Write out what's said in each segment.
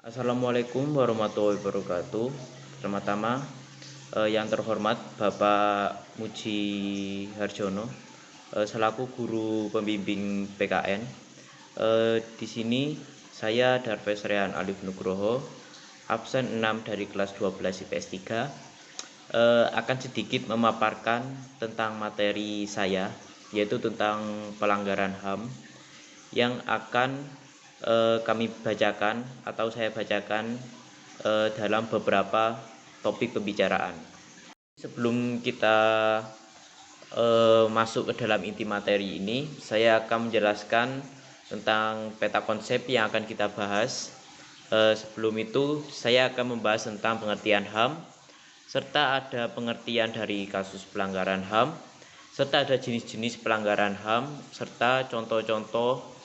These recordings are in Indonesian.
Assalamualaikum warahmatullahi wabarakatuh. Pertama-tama, yang terhormat Bapak Muji Harjono, selaku guru pembimbing PKN. Di sini saya Darves Rehan Alif Nugroho, absen 6 dari kelas 12 IPS 3, akan sedikit memaparkan tentang materi saya, yaitu tentang pelanggaran HAM yang akan kami bacakan atau saya bacakan dalam beberapa topik pembicaraan. Sebelum kita masuk ke dalam inti materi ini, saya akan menjelaskan tentang peta konsep yang akan kita bahas. Sebelum itu, saya akan membahas tentang pengertian HAM, serta ada pengertian dari kasus pelanggaran HAM, serta ada jenis-jenis pelanggaran HAM, serta contoh-contoh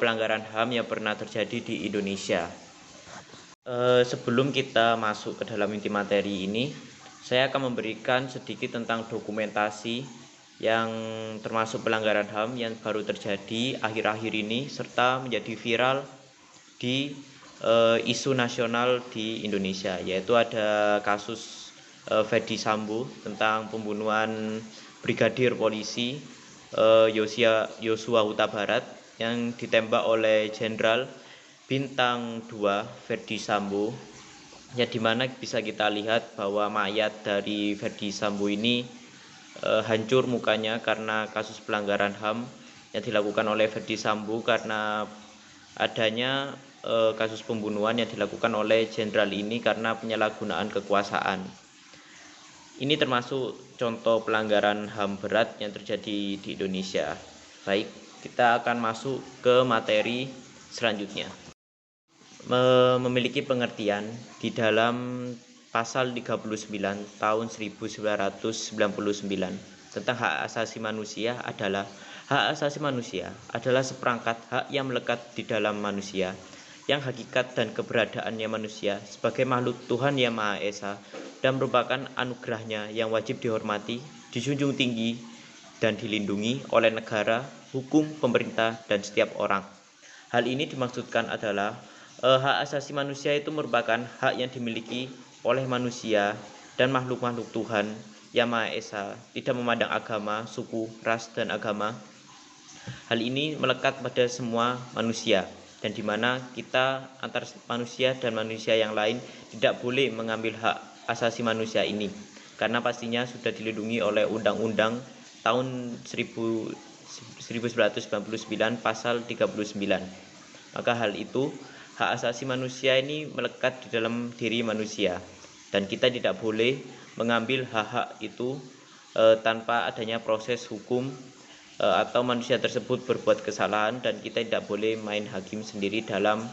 pelanggaran HAM yang pernah terjadi di Indonesia. Sebelum kita masuk ke dalam inti materi ini, saya akan memberikan sedikit tentang dokumentasi yang termasuk pelanggaran HAM yang baru terjadi akhir-akhir ini, serta menjadi viral di isu nasional di Indonesia, yaitu ada kasus Ferdy Sambo tentang pembunuhan Brigadir Polisi Yosua Huta Barat yang ditembak oleh Jenderal Bintang 2 Ferdy Sambo, ya dimana bisa kita lihat bahwa mayat dari Ferdy Sambo ini hancur mukanya karena kasus pelanggaran HAM yang dilakukan oleh Ferdy Sambo karena adanya kasus pembunuhan yang dilakukan oleh jenderal ini karena penyalahgunaan kekuasaan. Ini termasuk contoh pelanggaran HAM berat yang terjadi di Indonesia. Baik, kita akan masuk ke materi selanjutnya. Memiliki pengertian di dalam pasal 39 tahun 1999 tentang hak asasi manusia adalah hak asasi manusia adalah seperangkat hak yang melekat di dalam manusia, yang hakikat dan keberadaannya manusia sebagai makhluk Tuhan Yang Maha Esa dan merupakan anugerahnya yang wajib dihormati, dijunjung tinggi, dan dilindungi oleh negara, hukum, pemerintah, dan setiap orang. Hal ini dimaksudkan adalah hak asasi manusia itu merupakan hak yang dimiliki oleh manusia dan makhluk-makhluk Tuhan Yang Maha Esa, tidak memandang agama, suku, ras, dan agama. Hal ini melekat pada semua manusia, dan di mana kita antar manusia dan manusia yang lain tidak boleh mengambil hak asasi manusia ini, karena pastinya sudah dilindungi oleh Undang-Undang tahun 1999 pasal 39. Maka hal itu, hak asasi manusia ini melekat di dalam diri manusia, dan kita tidak boleh mengambil hak-hak itu tanpa adanya proses hukum atau manusia tersebut berbuat kesalahan, dan kita tidak boleh main hakim sendiri dalam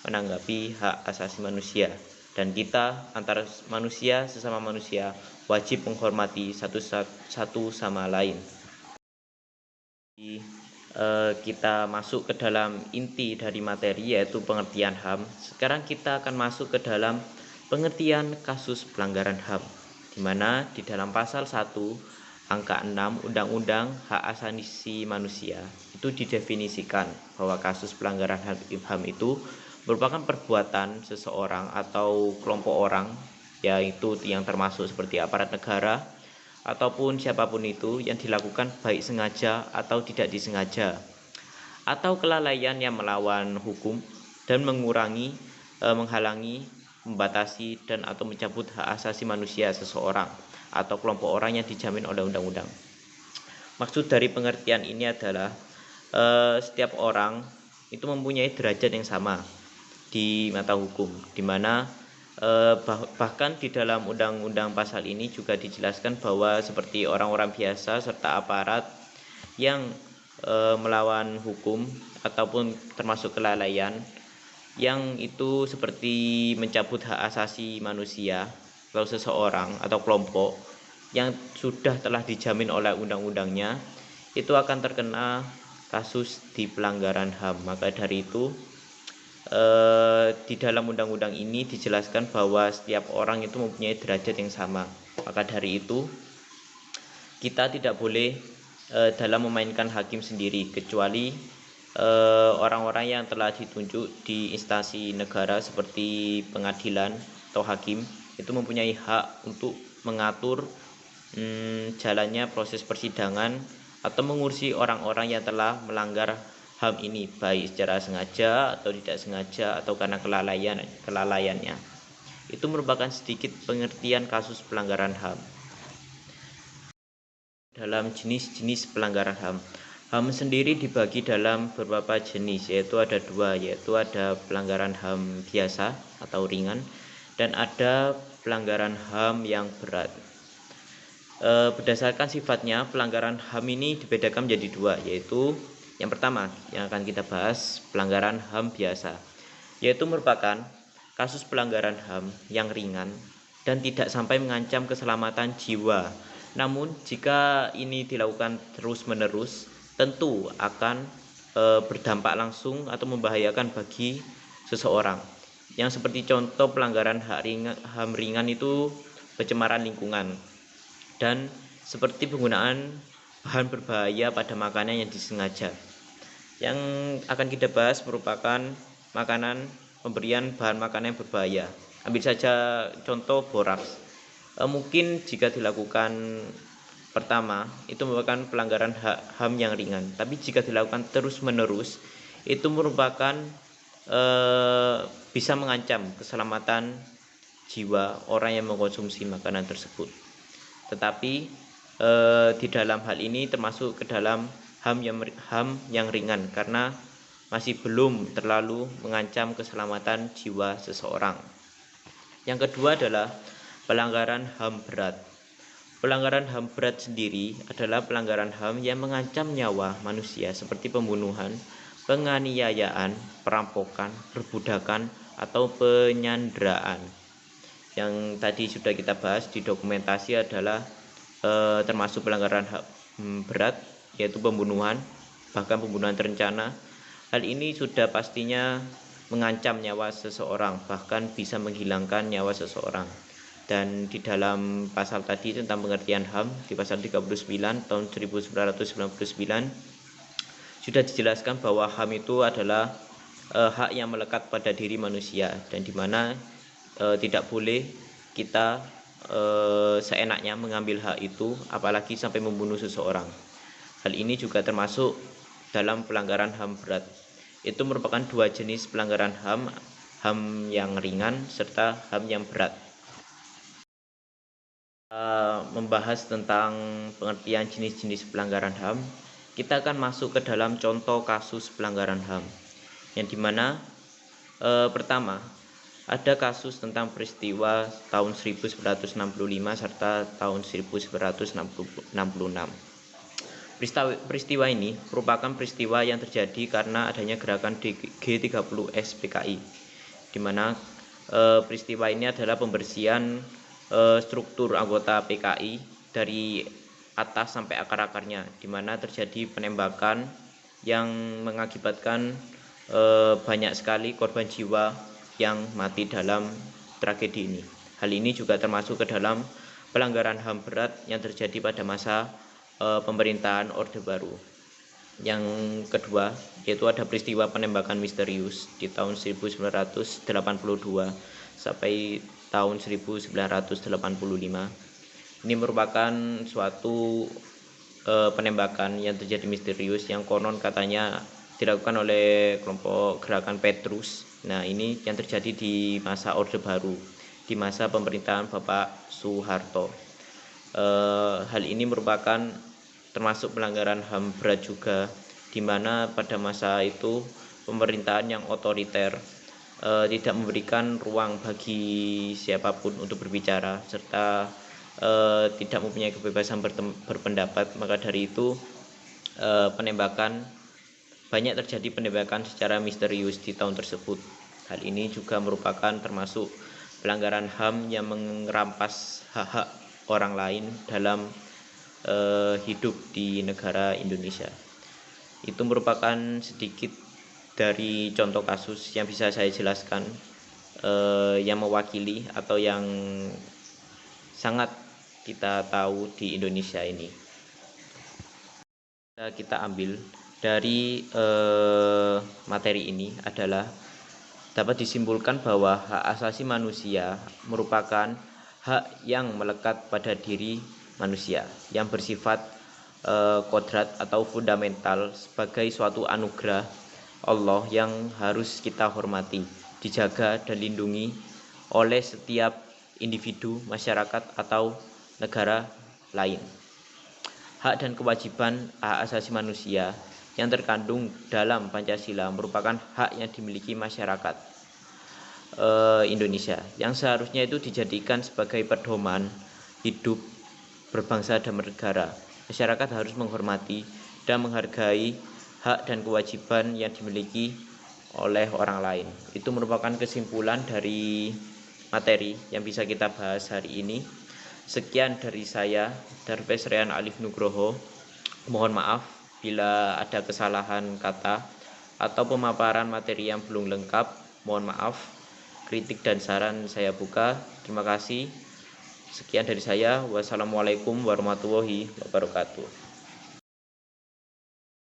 menanggapi hak asasi manusia. Dan kita antara manusia sesama manusia wajib menghormati satu sama lain. Kita masuk ke dalam inti dari materi, yaitu pengertian HAM. Sekarang kita akan masuk ke dalam pengertian kasus pelanggaran HAM, di mana di dalam pasal 1 angka 6 Undang-Undang Hak Asasi Manusia itu didefinisikan bahwa kasus pelanggaran HAM itu merupakan perbuatan seseorang atau kelompok orang, yaitu yang termasuk seperti aparat negara ataupun siapapun itu, yang dilakukan baik sengaja atau tidak disengaja, atau kelalaian yang melawan hukum dan mengurangi, menghalangi, membatasi, dan atau mencabut hak asasi manusia seseorang atau kelompok orang yang dijamin oleh undang-undang. Maksud dari pengertian ini adalah setiap orang itu mempunyai derajat yang sama di mata hukum, di mana bahkan di dalam undang-undang pasal ini juga dijelaskan bahwa seperti orang-orang biasa serta aparat yang melawan hukum ataupun termasuk kelalaian yang itu seperti mencabut hak asasi manusia atau seseorang atau kelompok yang sudah telah dijamin oleh undang-undangnya, itu akan terkena kasus di pelanggaran HAM. Maka dari itu di dalam undang-undang ini dijelaskan bahwa setiap orang itu mempunyai derajat yang sama. Maka dari itu kita tidak boleh dalam memainkan hakim sendiri, kecuali orang-orang yang telah ditunjuk di instansi negara seperti pengadilan atau hakim itu mempunyai hak untuk mengatur jalannya proses persidangan atau mengurusi orang-orang yang telah melanggar HAM ini, baik secara sengaja atau tidak sengaja atau karena kelalaiannya. Itu merupakan sedikit pengertian kasus pelanggaran HAM. Dalam jenis-jenis pelanggaran HAM, HAM sendiri dibagi dalam beberapa jenis, yaitu ada dua, yaitu ada pelanggaran HAM biasa atau ringan dan ada pelanggaran HAM yang berat. Berdasarkan sifatnya, pelanggaran HAM ini dibedakan menjadi dua, yaitu yang pertama yang akan kita bahas, pelanggaran HAM biasa, yaitu merupakan kasus pelanggaran HAM yang ringan dan tidak sampai mengancam keselamatan jiwa. Namun jika ini dilakukan terus-menerus, tentu akan berdampak langsung atau membahayakan bagi seseorang. Yang seperti contoh pelanggaran HAM ringan itu pencemaran lingkungan dan seperti penggunaan bahan berbahaya pada makanan yang disengaja. Yang akan kita bahas merupakan pemberian bahan makanan yang berbahaya. Ambil saja contoh boraks. Mungkin jika dilakukan pertama itu merupakan pelanggaran HAM yang ringan, tapi jika dilakukan terus-menerus itu merupakan bisa mengancam keselamatan jiwa orang yang mengkonsumsi makanan tersebut. Tetapi di dalam hal ini termasuk ke dalam HAM yang ringan karena masih belum terlalu mengancam keselamatan jiwa seseorang. Yang kedua adalah pelanggaran HAM berat. Pelanggaran HAM berat sendiri adalah pelanggaran HAM yang mengancam nyawa manusia seperti pembunuhan, penganiayaan, perampokan, perbudakan, atau penyanderaan. Yang tadi sudah kita bahas di dokumentasi adalah termasuk pelanggaran HAM berat, yaitu pembunuhan, bahkan pembunuhan terencana. Hal ini sudah pastinya mengancam nyawa seseorang, bahkan bisa menghilangkan nyawa seseorang. Dan di dalam pasal tadi tentang pengertian HAM di pasal 39 tahun 1999 sudah dijelaskan bahwa HAM itu adalah hak yang melekat pada diri manusia dan di mana tidak boleh kita seenaknya mengambil hak itu, apalagi sampai membunuh seseorang. Hal ini juga termasuk dalam pelanggaran HAM berat. Itu merupakan dua jenis pelanggaran HAM, HAM yang ringan serta HAM yang berat. Membahas tentang pengertian jenis-jenis pelanggaran HAM, kita akan masuk ke dalam contoh kasus pelanggaran HAM, yang dimana pertama ada kasus tentang peristiwa tahun 1965 serta tahun 1966. Peristiwa ini merupakan peristiwa yang terjadi karena adanya gerakan G30S PKI, di mana peristiwa ini adalah pembersihan struktur anggota PKI dari atas sampai akar-akarnya, di mana terjadi penembakan yang mengakibatkan banyak sekali korban jiwa yang mati dalam tragedi ini. Hal ini juga termasuk ke dalam pelanggaran HAM berat yang terjadi pada masa pemerintahan Orde Baru. Yang kedua yaitu ada peristiwa penembakan misterius di tahun 1982 sampai tahun 1985. Ini merupakan suatu penembakan yang terjadi misterius yang konon katanya dilakukan oleh kelompok gerakan Petrus. Nah, ini yang terjadi di masa Orde Baru, di masa pemerintahan Bapak Soeharto. Hal ini merupakan termasuk pelanggaran HAM berat juga, di mana pada masa itu pemerintahan yang otoriter tidak memberikan ruang bagi siapapun untuk berbicara serta tidak mempunyai kebebasan berpendapat. Maka dari itu banyak terjadi penembakan secara misterius di tahun tersebut. Hal ini juga merupakan termasuk pelanggaran HAM yang merampas hak-hak orang lain dalam hidup di negara Indonesia. Itu merupakan sedikit dari contoh kasus yang bisa saya jelaskan yang mewakili atau yang sangat kita tahu di Indonesia ini. Kita ambil dari materi ini adalah dapat disimpulkan bahwa hak asasi manusia merupakan hak yang melekat pada diri manusia yang bersifat kodrat atau fundamental sebagai suatu anugerah Allah yang harus kita hormati, dijaga dan lindungi oleh setiap individu, masyarakat atau negara lain. Hak dan kewajiban hak asasi manusia yang terkandung dalam Pancasila merupakan hak yang dimiliki masyarakat Indonesia yang seharusnya itu dijadikan sebagai pedoman hidup berbangsa dan bernegara. Masyarakat harus menghormati dan menghargai hak dan kewajiban yang dimiliki oleh orang lain. Itu merupakan kesimpulan dari materi yang bisa kita bahas hari ini. Sekian dari saya, Darves Rehan Alif Nugroho. Mohon maaf bila ada kesalahan kata atau pemaparan materi yang belum lengkap. Mohon maaf. Kritik dan saran saya buka. Terima kasih. Sekian dari saya. Wassalamualaikum warahmatullahi wabarakatuh.